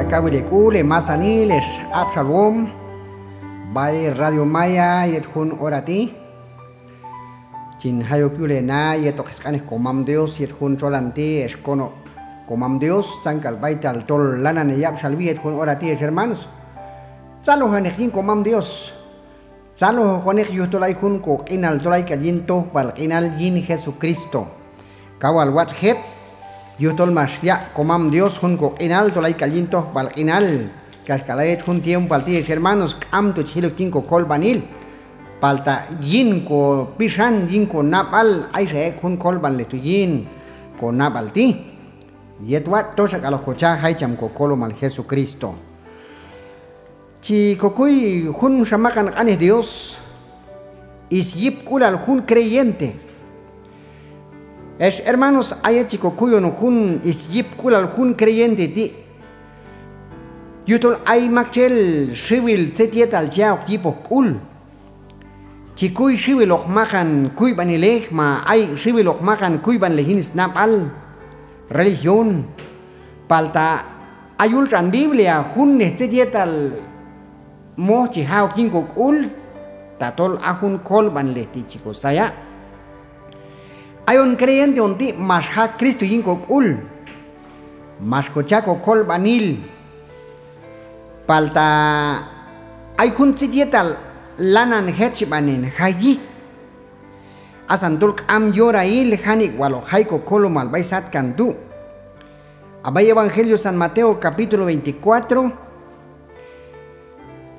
cabile cule masaniles Absalom bay Radio Maya yet hun orati chin hayo cule na yet oxcanes comam Dios yet hun cholanti escono comam Dios chankal baital tol lana ne Absalvi yet hun orati hermanos chalo hanejin comam Dios chalo honej yutolai hun ko inal tolai kayinto wal inal yin Jesucristo kawal wat het yutol mas ya comam Dios hun ko inal tolai kayinto wal inal kascalayet hun tiempo al tíes hermanos am to chilo kinko kol banil palta yin ko pisan yin ko napal ay se hun kol ban le tu yin ko napal ti yet wat to sa kalo kocha hay cham ko kolo mal Jesucristo chi kokuy hun samakan anes Dios is yip kulal hun creyente es hermanos ayet chi kokuyo no hun is yip kulal hun creyente ti yutol ay makchel civil tetiet al chao tipo kul chikuy civil ok makan kuy banilej ma ay civil ok makan kuy ban lejin snapal religión palta ayul tran biblia hun tetiet al mo chi hao kinko kul tatol ahun kol ban leti chico saya ayon creyente onti mas ha Cristo yinko kul mas kochako kol banil palta ay hun tsetietal lanan hechbanen hayi asantul am yora il hanik walo haiko kolomal baisat kandu abay Evangelio San Mateo capítulo 24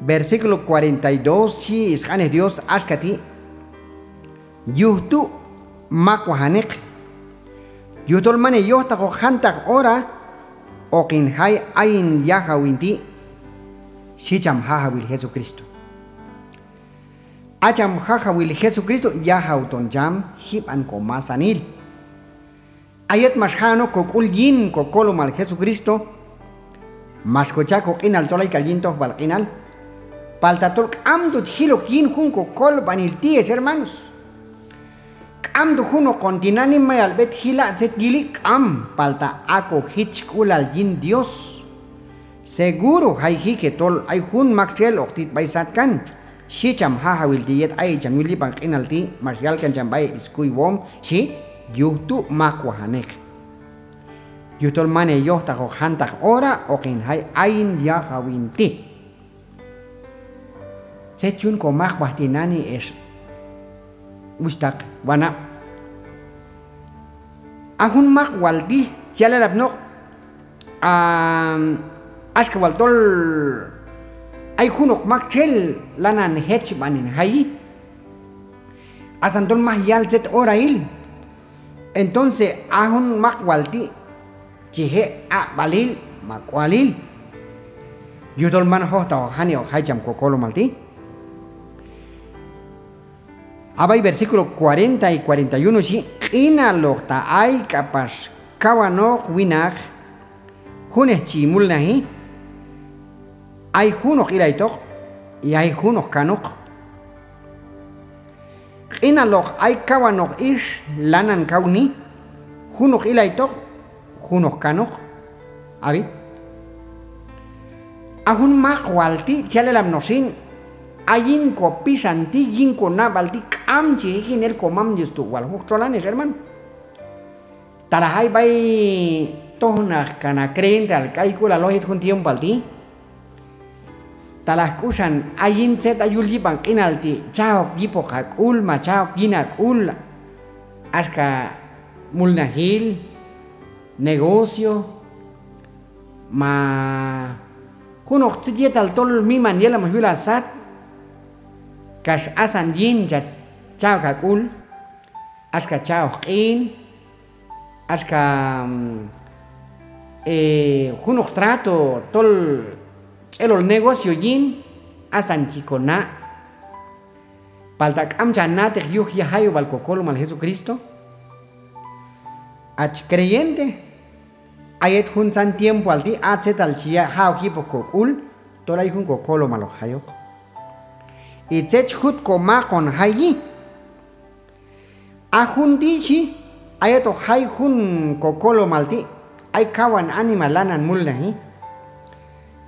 versículo 42 si ishanes Dios ashkati yuhtu makwahanek yuhtol mane yohta ko hantak ora okin hay ayin yahawinti Shicham hahawil Jesucristo. Acham hahawil Jesucristo yahauton jam hip an komasanil. Ayet mashano kokul yin kokolo mal Jesucristo. Maskochako inal tolay kalinto balkinal. Paltatol amdo chilo yin hun kokol banil ties hermanos. Amdo huno kontinani mayal bet hila zet gilik am palta ako hitchkul al yin Dios. Seguro hay que tol ay hun makchel oktit baisat kan shicham hahawil diet ay chamili pang inalti martial kan chambay iskuy wom shi yuhtu makwahanek yutol mane yohta ko hantak ora okin hay ayin yahawinti sechun ko makwahtinani es ustak wana ahun makwaldi chalalab no Ashka waltol ay hunok makchel lanan hechbanin hayi asantol mahyal zet orail entonces ahun makwalti chihe a balil makwalil yudol man hohta hani o hajam kokolo malti abay versículo 40 y 41 si inalokta ay capaz kawanok winag huneh chimul nahi ay hunok ilaytok y ay hunok kanok inalok ay kawanok ish lanan kauni hunok ilaytok hunok kanok abi ahun makwalti chalelam nosin ayin ko pisanti yin ko nabalti kamchi hinel komam justu wal hukcholanes hermano talahay bay tohna kana creyente al kaikula lohit hun tiempo alti talas kusan ayin set ayul yipan kinalti chao gipo kakul ma chao ginak ul aska mulnahil negocio ma hunok tsiet al tol mi maniela mahula sat kas asan yin chao kakul aska chao qin aska hunok trato tol el negocio yin asan chicona paltak amchanate yuh yahayo balcocolo mal Jesucristo ach creyente ayet hun san tiempo al di achet al chia hao hipokokul tolay hun cocolo malo hayo y tech hut koma con hayi ahun dichi ayet hay hun cocolo malti ay kawan animalanan mulnahi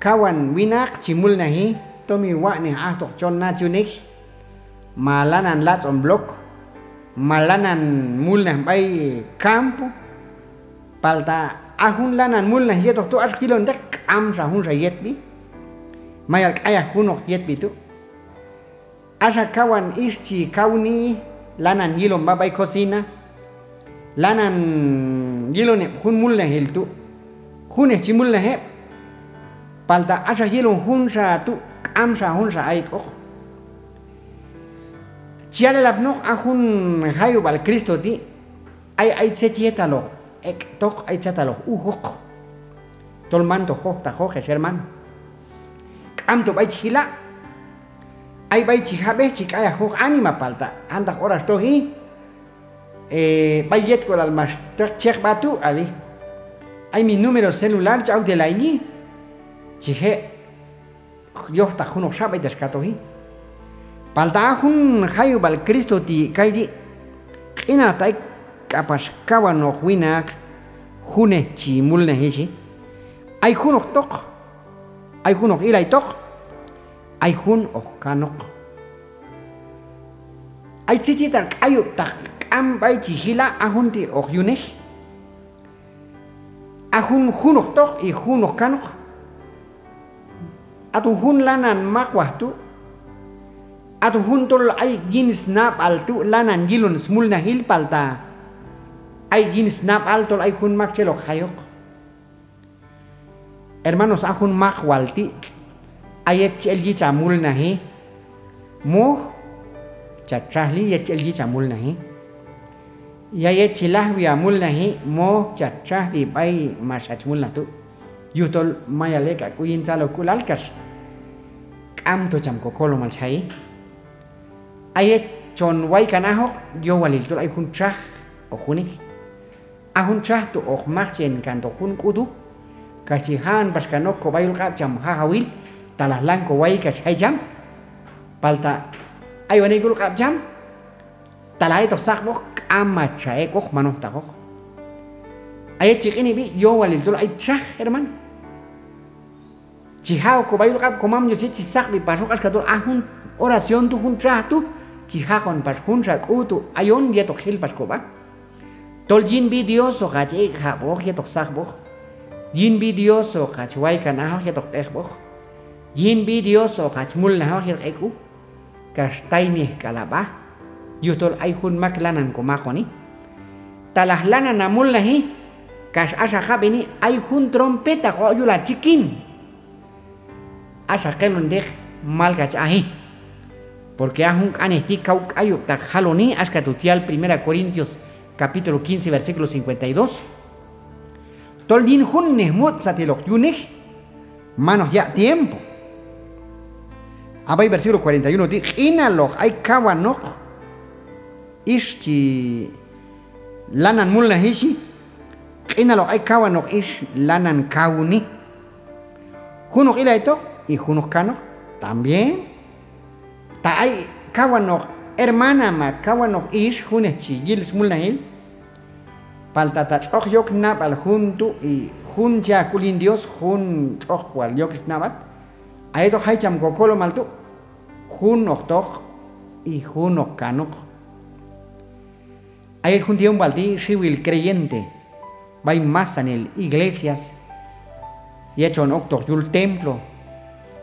kawan winak chimul nahi tomi wa ni atok chon na chunik malanan lat on blok malanan mul nah bay campo palta ahun lanan mul nah yetok tu as kilon dek am sa hun sa yet bi mayal kaya hunok yet bi tu asa kawan ischi kauni lanan yilon babay cocina lanan yilon hun mul nah hiltu hun chimul nah palta asa yilon hun sa tu am sa hun sa ay ko chiale lapno ahun hayo bal Cristo ti ay setietalo ek tok ay chatalo uhok tolman to hok ta hok hermano am to bay chila ay bay chihabe chikaya hok anima palta anda horas to hi bayet con al master check batu abi ay mi número celular chau de la ini chihe yo ta juno sabe descato hi palta hun hayo bal Cristo ti kaidi ina tai kapas kawan no winak hune chi mulne hichi ay hunok tok ay hunok ilay tok ay hun ok kanok ay chichitar kayo tak am bay chihila ahun ti ok yunek ahun hunok tok y hunok kanok atun hun lanan makwah tu atun hun tol ay gin snap al tu lanan gilon smul na hil palta ay gin snap al tol ay hun makchelo hayok hermanos ahun makwalti ayet chelgi chamul na hi mo chachahli yet chelgi chamul na hi yayet chilah wi amul na hi mo chachahli bay masachmul na tu yutol mayale ka kuyin chalo kulalkas am to cham ko kolo mal chai ayet chon wai kanahok yo walil tul ay hun chah o hunik ahun chah to ok marchen kan to hun kudu kasi han paskanok ko bayul ka cham ha hawil talah lang ko wai kas hay jam palta ay wani gul ka jam talay to sak bok ama chae kok manok ta kok ayet chik ini bi yo walil tul ay chah herman chihao ko bayul kap komam yo si chisak bi pasok as katul ahun oración tu hun chah tu chihakon pas hun sa kutu ayon dia to khil pas ko ba tol yin bi dios so gaje ha bok ye to sak bok yin bi dios so ka chwai kan ah ye to tek bok yin bi dios so ka chmul na ha ye ku kastai ni kalaba yo tol ay hun maklanan ko makoni talah lana namul nahi kas asa khabini ay hun trompeta ko yula chikin asa kelon dek mal ahi porque ahun anesti kau kayo tak haloni aska tutial 1 Corintios capítulo 15 versículo 52 toldin hun nehmut satilok yunih manos ya tiempo abay versículo 41 di inalok ay kawanok isti lanan mulna hishi inalok ay kawanok is lanan kauni hunok ila ito y junos canos también ta ay kawanok hermana ma kawanok ish junes chi gils mulnahil palta ta chok yok nabal juntu y jun ya kulin dios jun chok wal yok snabat ay to hay cham kokolo maltu junok tok y junok kanok ay jun dion baldi civil creyente vai más en el iglesias y hecho en octo yul templo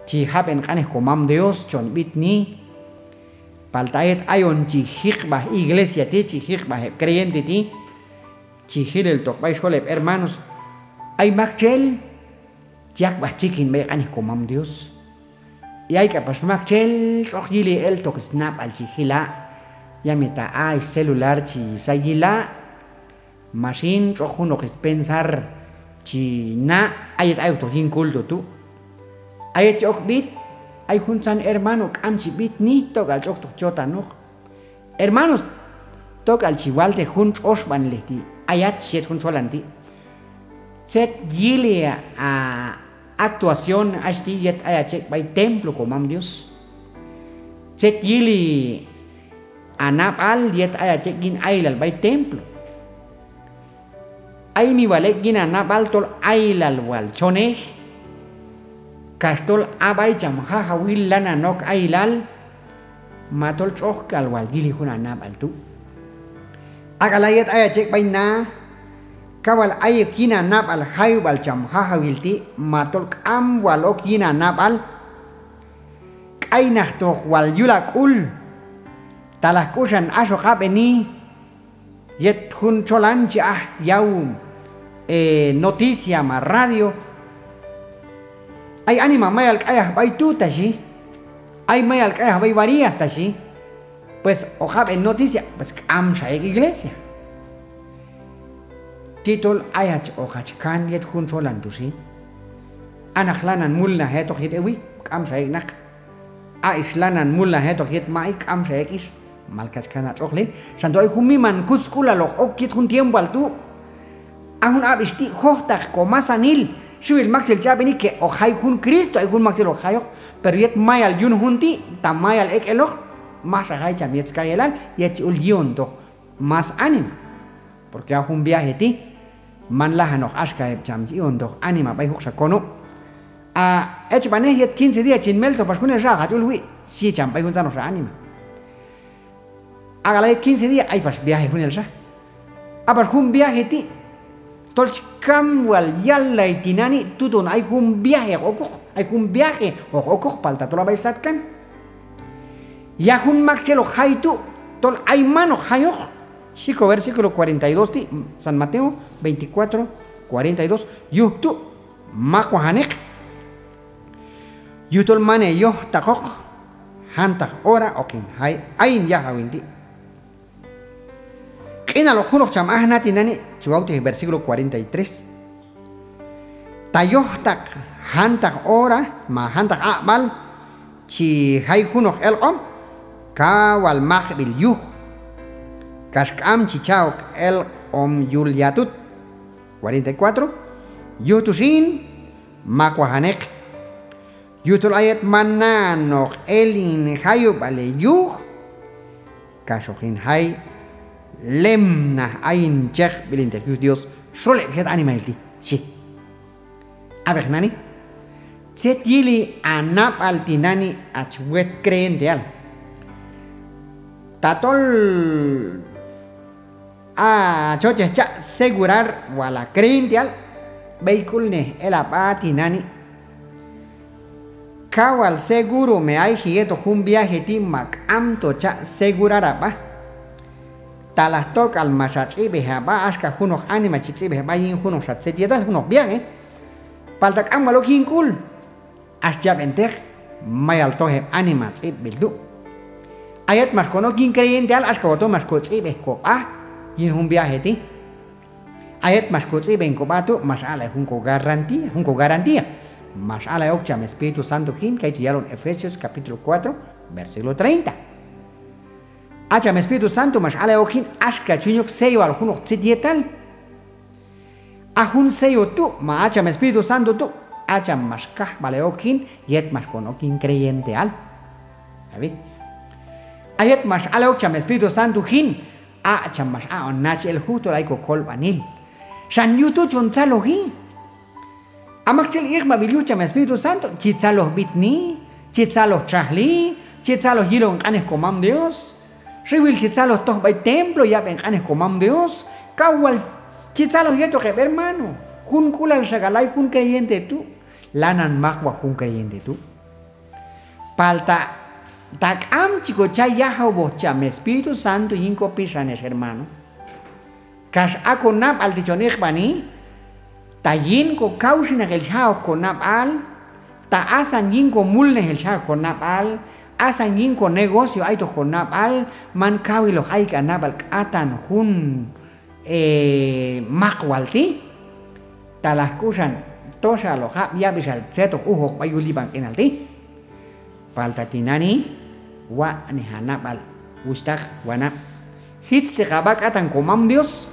chi haben kanes komam Dios chon bitni paltaet ayon chi hikba iglesia ti chi hikba creyente ti chi hilel tok bay sholep hermanos ay makchel jak ba chikin bay kanes komam Dios y ay kapas makchel tok yili el tok snap al chi hila yamita ay celular chi sayila machine tok hunok pensar chi na ayet ay to hin kulto tu ayet chok bit ay juntan hermano kamchi bit ni togal chok tok chota no hermanos togal chiwalte jun osban leti ayat chet jun cholanti set yile a actuación asti yet ayat by templo komam Dios set yili anapal yet ayat gin ailal by templo ay mi wale gin anapal tol ailal wal choneh Castol abaycham jaja willana nok ailal matol chokal wal gili huna nab altu agalayet ayachek bayna kawal ayekina nab al hayu balcham jaja wilti matol kam walok yina nab al kainah tok wal yulakul talakusan aso kabeni yet hun cholanchi yaum noticia ma radio ay anima mayal kayah bay tuta si ay mayal kayah bay varias ta si pues ojab en noticia pues am shaik iglesia titol ayach ojach kan yet hun cholan tu si anaklanan mulna hetok hit ewi am shaik nak a islanan mulna hetok hit maik am shaik is malkas kana choklin sandoy humiman kuskula lok okit hun tiempo altu ahun ab isti hohtak ko masanil shuil maxel chabini que ojai hun Cristo ay hun maxel ojai pero yet mayal yun hunti tamayal ek elok más ajai cham yet skayelan yet ul yon to más anima porque ahun viaje ti man lahan ok ashka cham yon to anima bay hoksa kono a ech bane yet 15 días chin melso pas kun raja ulwi si cham bay hun sano sa anima agala 15 días ay pas viaje hun elsa abar hun viaje ti tolchkam wal yalla itinani tutun ay un viaje okok palta tola baisatkan ya hun makchelo haitu tol ay mano hayok chico versículo 42 ti San Mateo 24 42 yuhtu makwahanek yutol mane yo takok hantak ora okin hay ain ya hawinti Kina lo junok cham ahnati nani chiwauti versículo 43 tayohtak hantak ora ma hantak abal chi hay junok elqom kawal mahbil yuh kashkam chichaok elqom yulyatut 44 yutusin makwahanek yutul ayat mananok elin hayub ale yuh kashokin hay lemna ain chek bilinte Dios sole het animalti si a ver nani setili anap altinani achwet creyente al tatol a choche cha segurar wala creyente al vehicle ne el apatinani kawal seguro me hay hieto un viaje ti makam to cha segurar apa talas toca al masatsi behaba aska hunok anima chitsi behaba yin hunok satse tietal hunok viaje paltak amalo kinkul asjab enter mayal tohe anima tsi bildu ayat mas kono kin creyente al aska oto mas kotsi behko yin hun viaje ti ayat mas kotsi benko batu mas ala hunko garantía mas ala okcham Espíritu Santo kin kay tiyaron Efesios capítulo 4 versículo 30 Acham Espíritu Santo mas ala okin ashka chunyok seyo al hunok tzitietal ahun seyo tu ma acham Espíritu Santo tu acham mas kah bale okin yet mas konokin creyente al ¿sabes? Ayet mas ala okcham Espíritu Santo hin acham mas onach el justo laiko kolbanil shan yutu chonchalo hin amakchel irma bilucham Espíritu Santo chitzalo bitni chitzalo chahli chitzalo yilon kanes comam Dios Riwil chitzalos toh bay templo ya ven canes comam Dios. Kawal chitzalos yeto que hermano. Jun kulal regalay jun creyente tú. Lanan makwa jun creyente tú. Palta tak am chico chaya bocham Espíritu Santo yinko pisanes hermano. Kas akonap al dichonich bani. Tayin ko kausin el chao konap al. Ta asan yinko mulne el chao konap al. Asan yinko negocio ay to konap al man kawilo ay kanabal atan hun makwalti talaskusan tosa lo ha ya bisal seto uhok bayuliban enalti paltatinani wa ni hanabal ustak wana hits te kabak atan komam Dios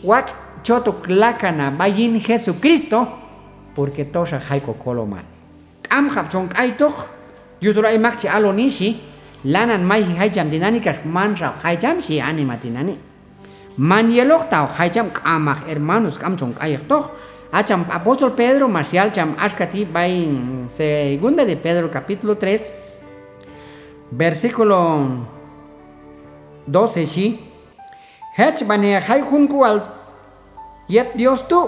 wat choto klakana bayin Jesucristo porque tosa hayko koloman am hapchon kaitok Yutura imakchi alonishi lanan mai hajam dinani kas manra hajam si anima dinani man yelok tau hajam kamak hermanos kam chong kayak toh Acham apóstol Pedro Marcial cham ashkati bay segunda de Pedro capítulo 3 versículo 12 sí. Hech bane hay junku al yet Dios tu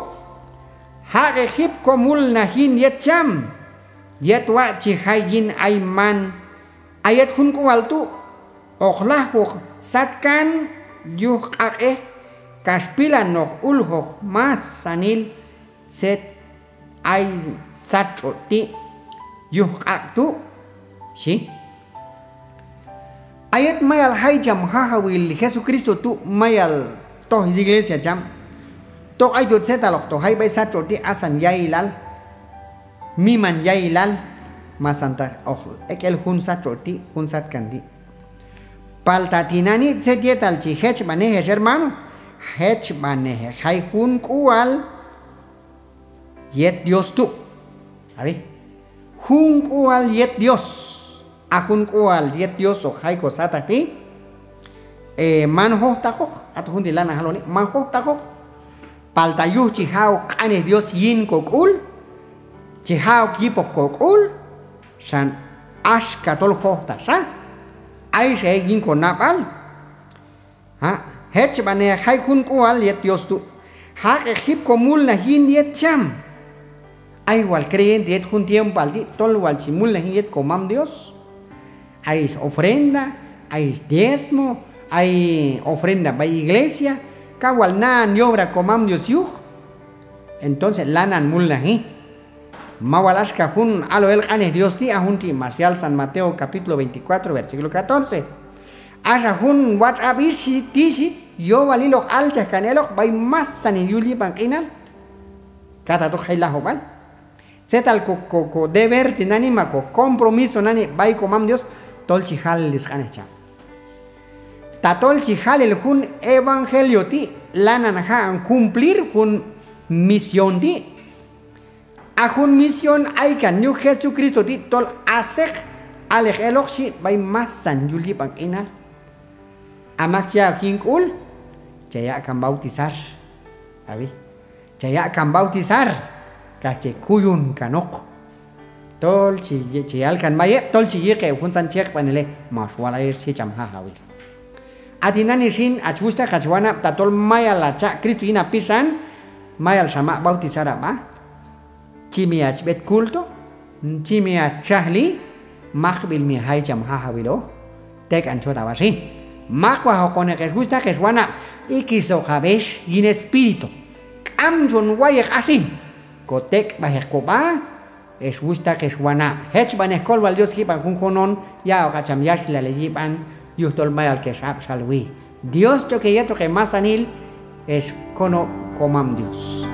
ha Egip komul nahin yet cham yet wa chi hayin ayman ayet junku al tu okhlah satkan yuh kaspilan noh ulhoh mas sanil set ay satoti yuh tu sí. Ayat mayal hay jam hahawil Jesucristo tu mayal toh iglesia jam toh ay dot setalok toh hay bay satoti asan yailal miman yailal masanta ekel hun satoti hun sat kandi paltatinani setietal chi hech maneje hermano hech maneje hay hun kual yet Dios tu abi hun kual yet Dios ahun kual yet Dios o hay cosata ti manho takok at hun dilana haloni manho takok paltayu chi hao kane Dios yin kokul chi hao kipo kokul san ash katol hota sa ay se yin konapal ha hech bane hay hun kual yet Dios tu ha Egip komul na hin yet cham ay wal creyente yet hun tiempo aldi tol wal chimul na hin yet komam Dios. Hay ofrenda, hay diezmo, hay ofrenda para iglesia, kawal nan yobra comam Dios yuh. Entonces lanan mullahi. Mawalash kahun alo el anes Dios ti ahunti Marcial San Mateo capítulo 24 versículo 14. Asahun WhatsApp isi tisi yo walilok alcha canelok bay mas sani yuli bankinal. Kata to khailahu bal. Setal ko deber tinani mako compromiso nani bay comam Dios. Tol chihal lisqanecha tatol chihal el hun evangelio ti lanan han cumplir hun misión ti a hun misión ay kan new Jesucristo ti tol asek alej eloxi bay mas san yuli bankinal amak cha kinkul chaya kan bautizar abi chaya kan bautizar kache kuyun kanok tol chi alkan maye tol chi yeke hun san chek panele maswala si cham ha hawi atinani sin achusta khachwana tatol maya la cha Cristo ina pisan maya sama bautizara ba chimia chbet culto chimia chahli mahbil mi hay cham ha hawi lo tek anchota basi makwa hokone que gusta que suana ikiso jabesh in espíritu kamjon waye asin kotek bahekoba es gusta que suana hech ban escol val Dios hipan kun konon ya o kacham yash la leyipan yustol mayal que sap salwi Dios to que yeto que masanil es kono komam Dios.